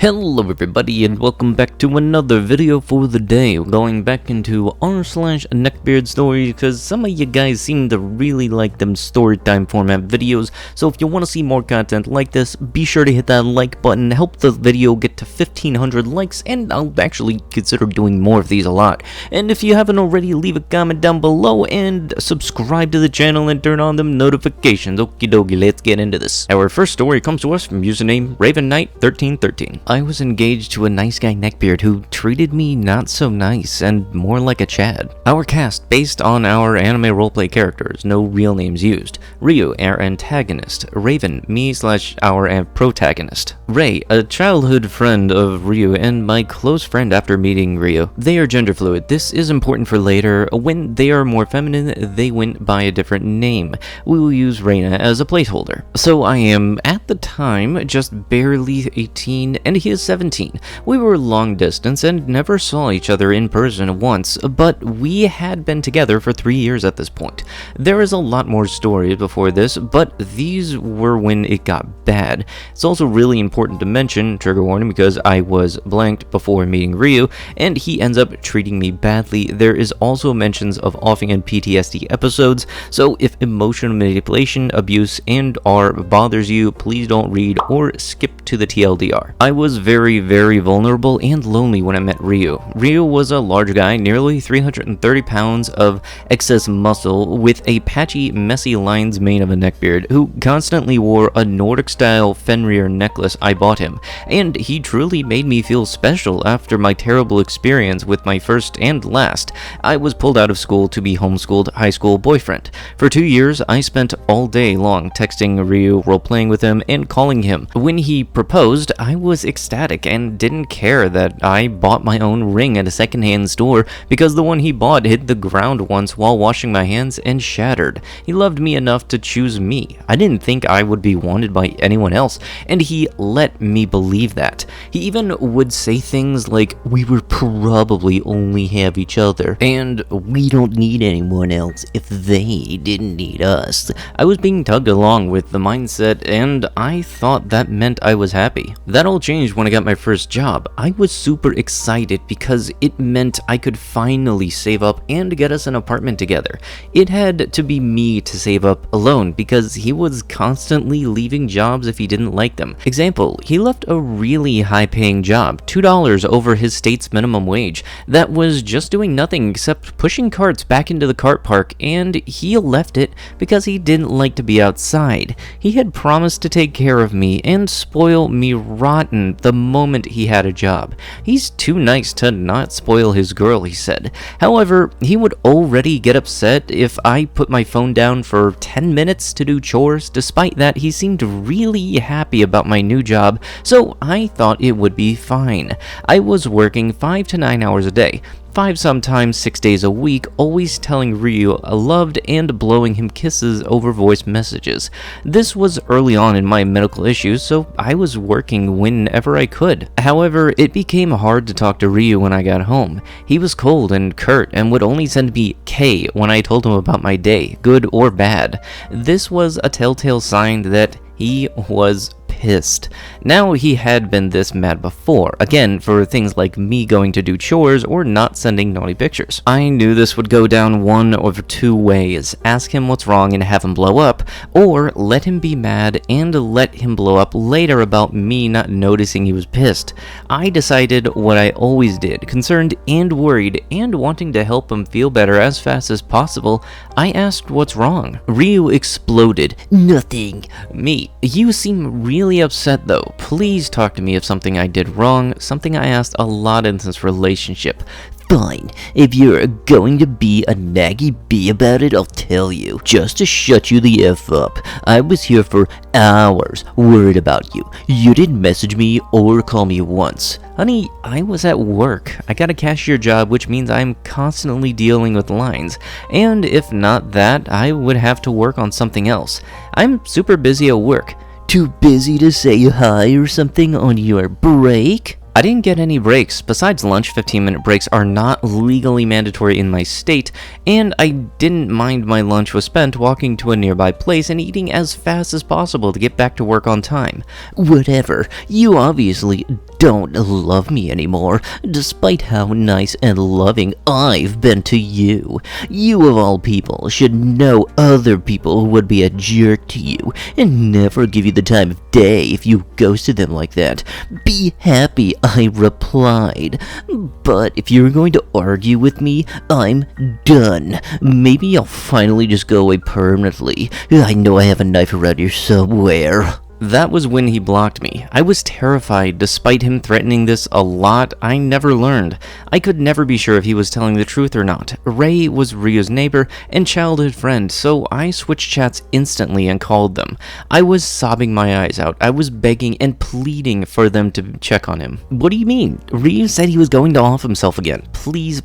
Hello everybody and welcome back to another video for the day. We're going back into r/Neckbeard stories because some of you guys seem to really like them story time format videos. So if you want to see more content like this, be sure to hit that like button, help the video get to 1500 likes, and I'll actually consider doing more of these a lot. And if you haven't already, leave a comment down below and subscribe to the channel and turn on them notifications. Okie dokie, let's get into this. Our first story comes to us from username RavenKnight1313. I was engaged to a nice guy Neckbeard who treated me not so nice and more like a Chad. Our cast based on our anime roleplay characters, no real names used. Ryu, our antagonist. Raven, me/our protagonist. Ray, a childhood friend of Ryu and my close friend after meeting Ryu. They are gender fluid. This is important for later. When they are more feminine, they went by a different name. We will use Reina as a placeholder. So I am, at the time, just barely 18 and he is 17. We were long distance and never saw each other in person once, but we had been together for 3 years at this point. There is a lot more stories before this, but these were when it got bad. It's also really important to mention, trigger warning, because I was blanked before meeting Ryu, and he ends up treating me badly. There is also mentions of offing and PTSD episodes, so if emotional manipulation, abuse, and or bothers you, please don't read or skip to the TLDR. I was very vulnerable and lonely when I met Ryu. Ryu was a large guy, nearly 330 pounds of excess muscle with a patchy, messy lines mane of a neckbeard, who constantly wore a Nordic-style Fenrir necklace I bought him, and he truly made me feel special after my terrible experience with my first and last. I was pulled out of school to be homeschooled high school boyfriend. For 2 years, I spent all day long texting Ryu, role-playing with him, and calling him. When he proposed, I was ecstatic and didn't care that I bought my own ring at a secondhand store because the one he bought hit the ground once while washing my hands and shattered. He loved me enough to choose me. I didn't think I would be wanted by anyone else, and he let me believe that. He even would say things like, "We would probably only have each other, and we don't need anyone else if they didn't need us." I was being tugged along with the mindset, and I thought that meant I was happy. That all changed when I got my first job. I was super excited because it meant I could finally save up and get us an apartment together. It had to be me to save up alone because he was constantly leaving jobs if he didn't like them. Example, he left a really high-paying job, $2 over his state's minimum wage, that was just doing nothing except pushing carts back into the cart park, and he left it because he didn't like to be outside. He had promised to take care of me and spoil me rotten the moment he had a job. He's too nice to not spoil his girl, he said. However, he would already get upset if I put my phone down for 10 minutes to do chores. Despite that, he seemed really happy about my new job, so I thought it would be fine. I was working 5 to 9 hours a day. 5, sometimes 6 days a week, always telling Ryu I loved and blowing him kisses over voice messages. This was early on in my medical issues, so I was working whenever I could. However, it became hard to talk to Ryu when I got home. He was cold and curt and would only send me K when I told him about my day, good or bad. This was a telltale sign that he was pissed. Now he had been this mad before, again for things like me going to do chores or not sending naughty pictures. I knew this would go down one of 2 ways: ask him what's wrong and have him blow up, or let him be mad and let him blow up later about me not noticing he was pissed. I decided what I always did, concerned and worried and wanting to help him feel better as fast as possible. I asked what's wrong. Ryu exploded. "Nothing." Me, "You seem really upset though. Please talk to me if something I did wrong," something I asked a lot in this relationship. "Fine, if you're going to be a naggy bee about it, I'll tell you. Just to shut you the F up. I was here for hours, worried about you. You didn't message me or call me once." Honey, I was at work. I got a cashier job, which means I'm constantly dealing with lines. And if not that, I would have to work on something else. I'm super busy at work. "Too busy to say hi or something on your break?" I didn't get any breaks. Besides lunch, 15-minute breaks are not legally mandatory in my state, and I didn't mind my lunch was spent walking to a nearby place and eating as fast as possible to get back to work on time. Whatever, you obviously don't love me anymore, despite how nice and loving I've been to you. You of all people should know other people would be a jerk to you and never give you the time of day if you ghosted them like that. Be happy, I replied. But if you're going to argue with me, I'm done. Maybe I'll finally just go away permanently. I know I have a knife around here somewhere. That was when he blocked me. I was terrified. Despite him threatening this a lot, I never learned. I could never be sure if he was telling the truth or not. Ray was Ryu's neighbor and childhood friend, so I switched chats instantly and called them. I was sobbing my eyes out. I was begging and pleading for them to check on him. What do you mean? Ryu said he was going to off himself again. Please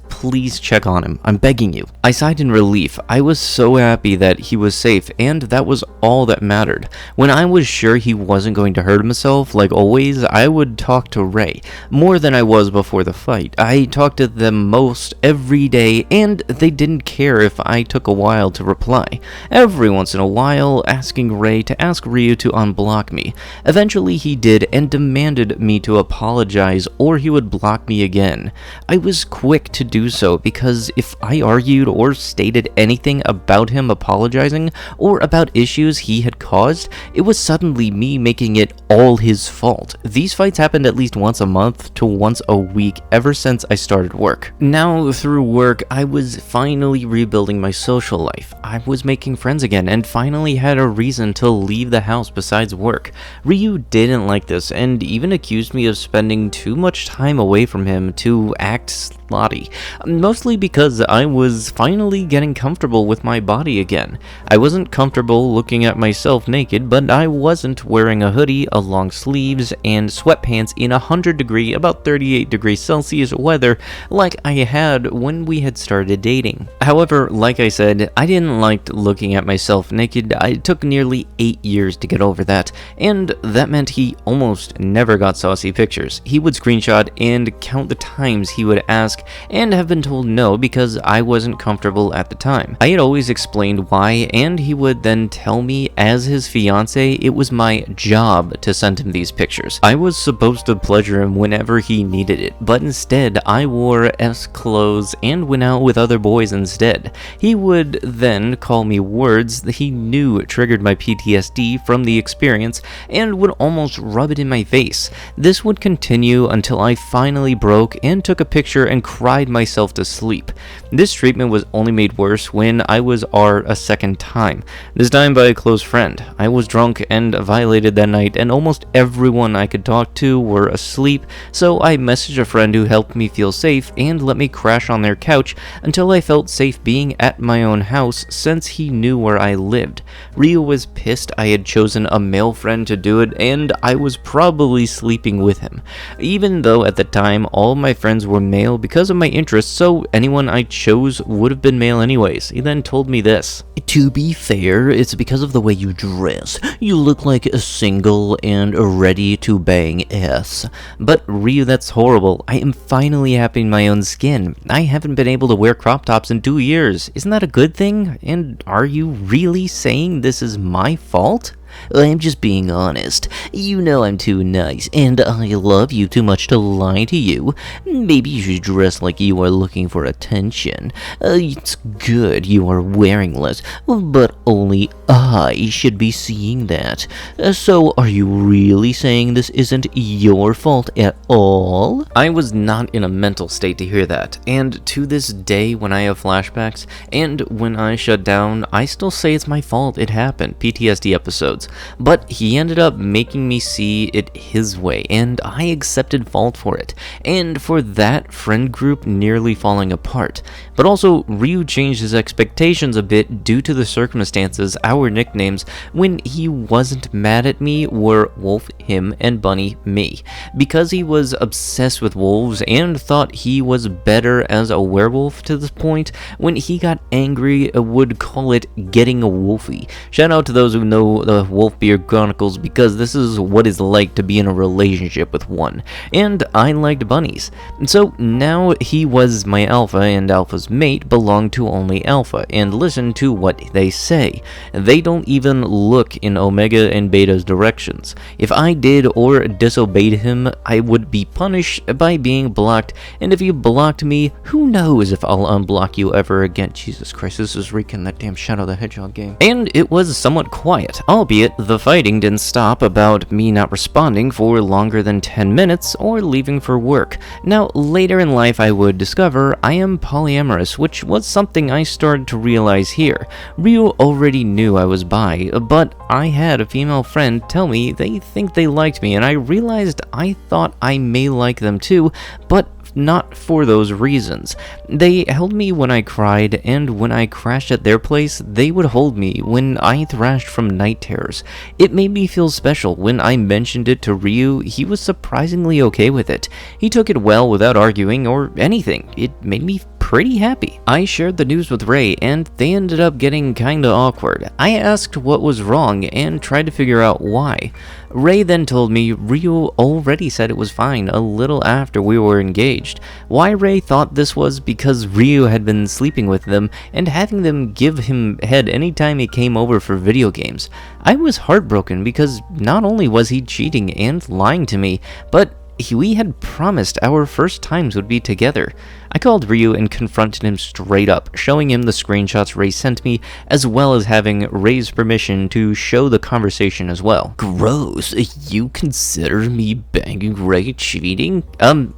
check on him. I'm begging you. I sighed in relief. I was so happy that he was safe, and that was all that mattered. When I was sure he wasn't going to hurt himself, like always, I would talk to Ray, more than I was before the fight. I talked to them most every day, and they didn't care if I took a while to reply. Every once in a while, asking Ray to ask Ryu to unblock me. Eventually he did, and demanded me to apologize or he would block me again. I was quick to do so, because if I argued or stated anything about him apologizing, or about issues he had caused, it was suddenly me making it all his fault. These fights happened at least once a month to once a week ever since I started work. Now, through work, I was finally rebuilding my social life. I was making friends again and finally had a reason to leave the house besides work. Ryu didn't like this and even accused me of spending too much time away from him to act slotty, mostly because I was finally getting comfortable with my body again. I wasn't comfortable looking at myself naked, but I wasn't wearing a hoodie, a long sleeves, and sweatpants in 100-degree, about 38-degree Celsius weather like I had when we had started dating. However, like I said, I didn't like looking at myself naked. It took nearly 8 years to get over that, and that meant he almost never got saucy pictures. He would screenshot and count the times he would ask and have been told no because I wasn't comfortable at the time. I had always explained why, and he would then tell me as his fiance it was my job to send him these pictures. I was supposed to pleasure him whenever he needed it, but instead I wore S clothes and went out with other boys instead. He would then call me words that he knew triggered my PTSD from the experience and would almost rub it in my face. This would continue until I finally broke and took a picture and cried myself to sleep. This treatment was only made worse when I was R a second time, this time by a close friend. I was drunk and violated that night, and almost everyone I could talk to were asleep, so I messaged a friend who helped me feel safe and let me crash on their couch until I felt safe being at my own house since he knew where I lived. Ryu was pissed I had chosen a male friend to do it, and I was probably sleeping with him, even though at the time all my friends were male because of my interests, so anyone I chose would have been male anyways. He then told me this: "To be fair, it's because of the way you dress. You look like a single and ready to bang S." But Ryu, that's horrible. I am finally happy in my own skin. I haven't been able to wear crop tops in 2 years. Isn't that a good thing? And are you really saying this is my fault? I'm just being honest. You know I'm too nice, and I love you too much to lie to you. Maybe you should dress like you are looking for attention. It's good you are wearing less, but only I should be seeing that. So are you really saying this isn't your fault at all? I was not in a mental state to hear that, and to this day when I have flashbacks, and when I shut down, I still say it's my fault, it happened, PTSD episodes. But he ended up making me see it his way, and I accepted fault for it, and for that friend group nearly falling apart. But also, Ryu changed his expectations a bit due to the circumstances. Our nicknames, when he wasn't mad at me, were Wolf, him, and Bunny, me. Because he was obsessed with wolves and thought he was better as a werewolf to this point, when he got angry, would call it getting a wolfie. Shout out to those who know the Wolfbeard Chronicles because this is what it's like to be in a relationship with one, and I liked bunnies. So now he was my alpha, and alpha's mate belonged to only alpha, and listen to what they say. They don't even look in Omega and Beta's directions. If I did or disobeyed him, I would be punished by being blocked, and if you blocked me, who knows if I'll unblock you ever again. Jesus Christ, this is wreaking that damn Shadow the Hedgehog game. And it was somewhat quiet, albeit the fighting didn't stop about me not responding for longer than 10 minutes or leaving for work. Now, later in life I would discover I am polyamorous, which was something I started to realize here. Ryu already knew I was bi, but I had a female friend tell me they think they liked me, and I realized I thought I may like them too, but not for those reasons. They held me when I cried, and when I crashed at their place, they would hold me when I thrashed from night terrors. It made me feel special. When I mentioned it to Ryu, he was surprisingly okay with it. He took it well without arguing or anything. It made me pretty happy. I shared the news with Ray, and they ended up getting kinda awkward. I asked what was wrong and tried to figure out why. Ray then told me Ryu already said it was fine a little after we were engaged. Why Ray thought this was because Ryu had been sleeping with them and having them give him head anytime he came over for video games. I was heartbroken because not only was he cheating and lying to me, but we had promised our first times would be together. I called Ryu and confronted him straight up, showing him the screenshots Ray sent me, as well as having Ray's permission to show the conversation as well. Gross, you consider me banging Ray cheating?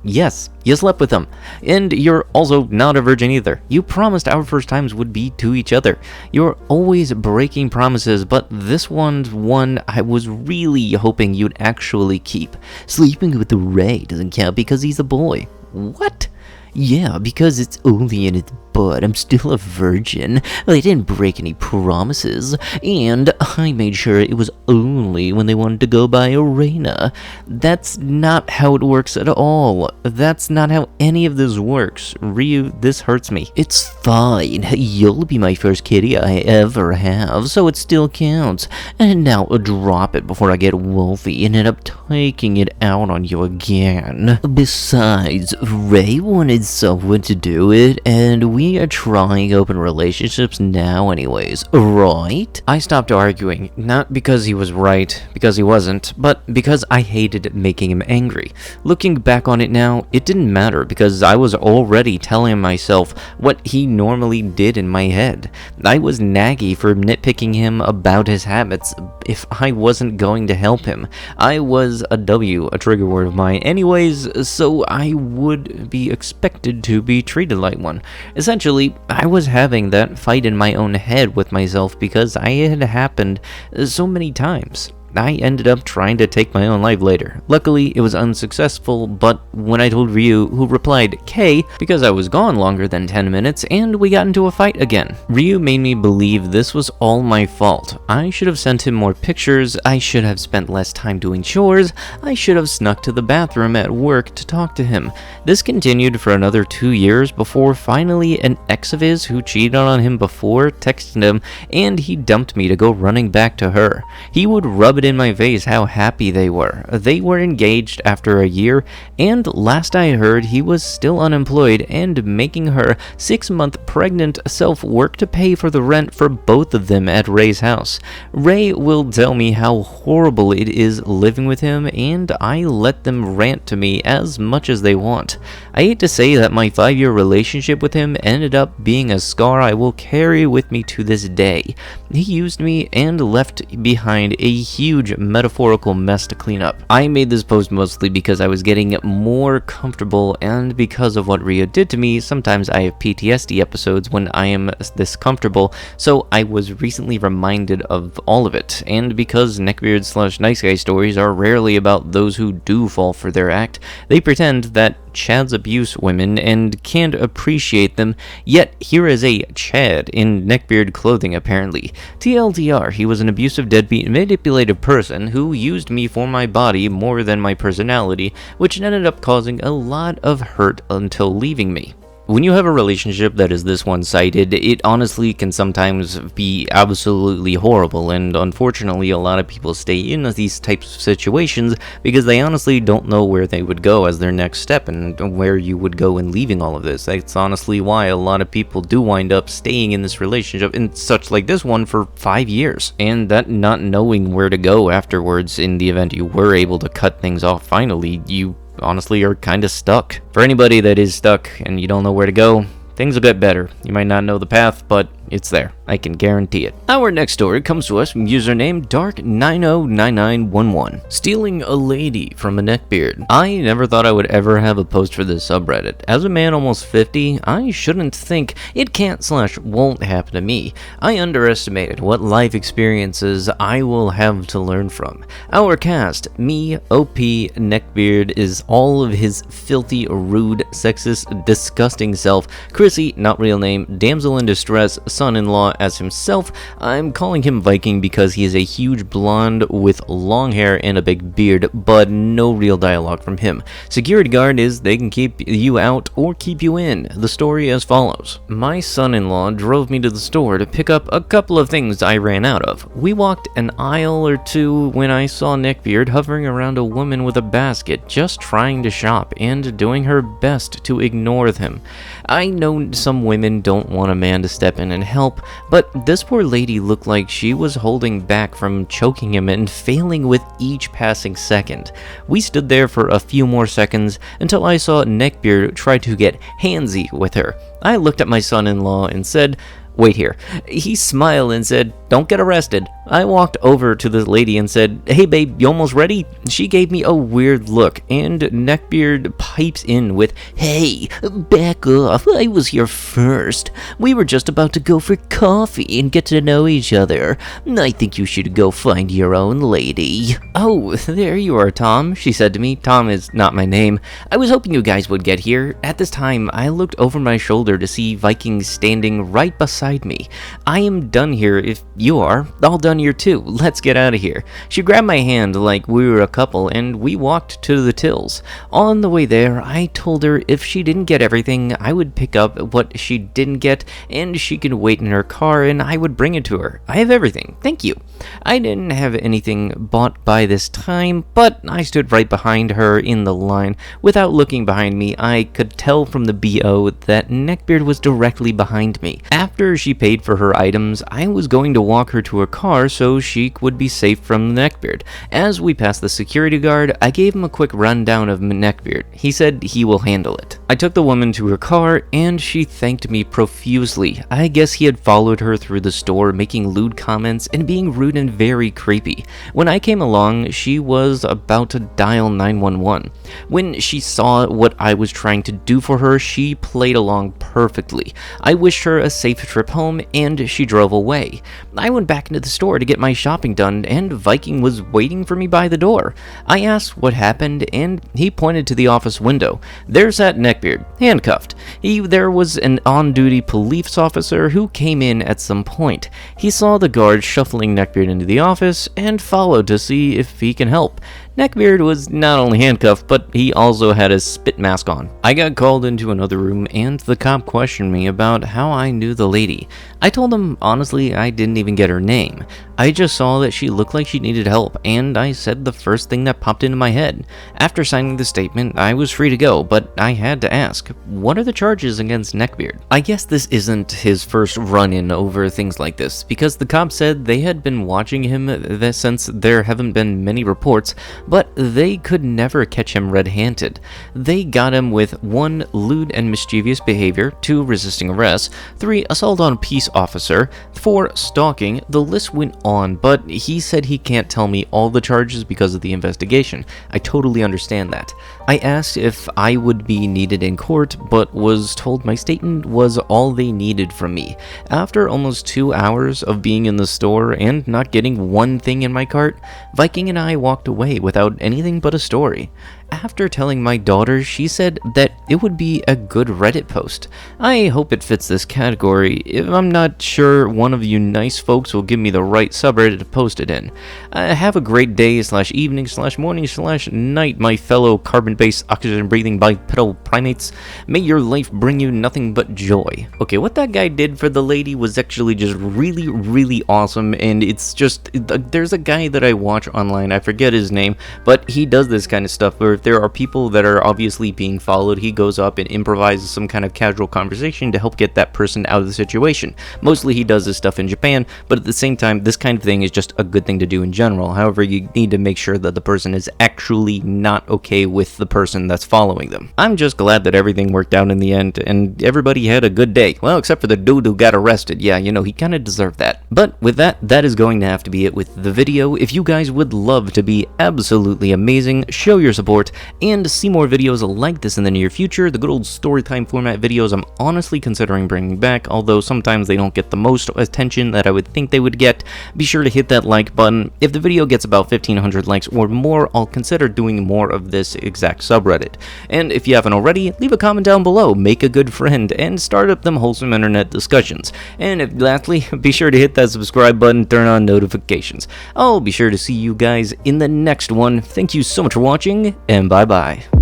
Yes, you slept with him. And you're also not a virgin either. You promised our first times would be to each other. You're always breaking promises, but this one's one I was really hoping you'd actually keep. Sleeping with Ray doesn't count because he's a boy. What? Yeah, because it's only in its butt. I'm still a virgin. I didn't break any promises, and I made sure it was only when they wanted to go by Arena. That's not how it works at all. That's not how any of this works. Ryu, this hurts me. It's fine. You'll be my first kitty I ever have, so it still counts. And now drop it before I get wolfy and end up taking it out on you again. Besides, Ray wanted someone to do it, and we are trying open relationships now anyways, right? I stopped arguing, not because he was right, because he wasn't, but because I hated making him angry. Looking back on it now, it didn't matter because I was already telling myself what he normally did in my head. I was naggy for nitpicking him about his habits if I wasn't going to help him. I was a W, a trigger word of mine anyways, so I would be expected to be treated like one. Essentially, I was having that fight in my own head with myself because I had happened so many times. I ended up trying to take my own life later. Luckily, it was unsuccessful, but when I told Ryu, who replied K, because I was gone longer than 10 minutes, and we got into a fight again. Ryu made me believe this was all my fault. I should have sent him more pictures, I should have spent less time doing chores, I should have snuck to the bathroom at work to talk to him. This continued for another 2 years before finally an ex of his who cheated on him before texted him, and he dumped me to go running back to her. He would rub it in my face how happy they were. They were engaged after a year, and last I heard he was still unemployed and making her 6-month pregnant self work to pay for the rent for both of them at Ray's house. Ray will tell me how horrible it is living with him, and I let them rant to me as much as they want. I hate to say that my 5-year relationship with him ended up being a scar I will carry with me to this day. He used me and left behind a huge metaphorical mess to clean up. I made this post mostly because I was getting more comfortable, and because of what Ryu did to me. Sometimes I have PTSD episodes when I am this comfortable, so I was recently reminded of all of it. And because Neckbeard/Nice Guy stories are rarely about those who do fall for their act, they pretend that Chads abuse women and can't appreciate them, yet here is a Chad in Neckbeard clothing apparently. TLDR, he was an abusive deadbeat manipulative person who used me for my body more than my personality, which ended up causing a lot of hurt until leaving me. When you have a relationship that is this one-sided, it honestly can sometimes be absolutely horrible, and unfortunately a lot of people stay in these types of situations because they honestly don't know where they would go as their next step and where you would go in leaving all of this. That's honestly why a lot of people do wind up staying in this relationship, and such like this one, for 5 years, and that not knowing where to go afterwards in the event you were able to cut things off finally, you honestly are kind of stuck. For anybody that is stuck and you don't know where to go, things will get better. You might not know the path, but it's there. I can guarantee it. Our next story comes to us from username Dark909911. Stealing a lady from a neckbeard. I never thought I would ever have a post for this subreddit. As a man almost 50, I shouldn't think it can't/won't happen to me. I underestimated what life experiences I will have to learn from. Our cast, me, OP, Neckbeard is all of his filthy, rude, sexist, disgusting self, Chrissy, not real name, damsel in distress, son-in-law as himself. I'm calling him Viking because he is a huge blonde with long hair and a big beard, but no real dialogue from him. Security guard is they can keep you out or keep you in. The story as follows. My son-in-law drove me to the store to pick up a couple of things I ran out of. We walked an aisle or two when I saw Neckbeard hovering around a woman with a basket, just trying to shop and doing her best to ignore them. I know some women don't want a man to step in and help, but this poor lady looked like she was holding back from choking him and failing with each passing second. We stood there for a few more seconds until I saw Neckbeard try to get handsy with her. I looked at my son-in-law and said, "Wait here." He smiled and said, "Don't get arrested." I walked over to the lady and said, "Hey babe, you almost ready?" She gave me a weird look, and Neckbeard pipes in with, "Hey, back off, I was here first. We were just about to go for coffee and get to know each other. I think you should go find your own lady." "Oh, there you are, Tom," she said to me. Tom is not my name. "I was hoping you guys would get here." At this time, I looked over my shoulder to see Viking standing right beside me. "I am done here if you are. All done here too. Let's get out of here." She grabbed my hand like we were a couple and we walked to the tills. On the way there, I told her if she didn't get everything, I would pick up what she didn't get and she could wait in her car and I would bring it to her. I have everything. Thank you. I didn't have anything bought by this time, but I stood right behind her in the line. Without looking behind me, I could tell from the BO that Neckbeard was directly behind me. After she paid for her items, I was going to walk her to her car so she would be safe from Neckbeard. As we passed the security guard, I gave him a quick rundown of Neckbeard. He said he will handle it. I took the woman to her car and she thanked me profusely. I guess he had followed her through the store, making lewd comments and being rude and very creepy. When I came along, she was about to dial 911. When she saw what I was trying to do for her, she played along perfectly. I wished her a safe trip home and she drove away. I went back into the store to get my shopping done and Viking was waiting for me by the door. I asked what happened and he pointed to the office window. There sat Neckbeard, handcuffed. There was an on-duty police officer who came in at some point. He saw the guard shuffling Neckbeard into the office and followed to see if he can help. Neckbeard was not only handcuffed, but he also had a spit mask on. I got called into another room and the cop questioned me about how I knew the lady. I told him honestly I didn't even get her name. I just saw that she looked like she needed help and I said the first thing that popped into my head. After signing the statement, I was free to go, but I had to ask, what are the charges against Neckbeard? I guess this isn't his first run-in over things like this, because the cop said they had been watching him since there haven't been many reports, but they could never catch him red-handed. They got him with 1, lewd and mischievous behavior, 2, resisting arrest, 3, assault on a peace officer, 4, stalking. The list went on, but he said he can't tell me all the charges because of the investigation. I totally understand that. I asked if I would be needed in court, but was told my statement was all they needed from me. After almost 2 hours of being in the store and not getting one thing in my cart, Viking and I walked away without anything but a story. after telling my daughter, she said that it would be a good Reddit post. I hope it fits this category. If I'm not sure, one of you nice folks will give me the right subreddit to post it in. Have a great day / evening / morning / night, my fellow carbon-based oxygen-breathing bipedal primates. May your life bring you nothing but joy. Okay, what that guy did for the lady was actually just really, really awesome, and it's just, there's a guy that I watch online, I forget his name, but he does this kind of stuff where if there are people that are obviously being followed, he goes up and improvises some kind of casual conversation to help get that person out of the situation. Mostly he does this stuff in Japan, but at the same time, this kind of thing is just a good thing to do in general. However, you need to make sure that the person is actually not okay with the person that's following them. I'm just glad that everything worked out in the end, and everybody had a good day. Well, except for the dude who got arrested. Yeah, you know, he kind of deserved that. But with that, that is going to have to be it with the video. If you guys would love to be absolutely amazing, show your support, and see more videos like this in the near future, the good old storytime format videos I'm honestly considering bringing back, although sometimes they don't get the most attention that I would think they would get. Be sure to hit that like button. If the video gets about 1,500 likes or more, I'll consider doing more of this exact subreddit. And if you haven't already, leave a comment down below, make a good friend, and start up them wholesome internet discussions. And lastly, be sure to hit that subscribe button, turn on notifications. I'll be sure to see you guys in the next one. Thank you so much for watching, and bye-bye.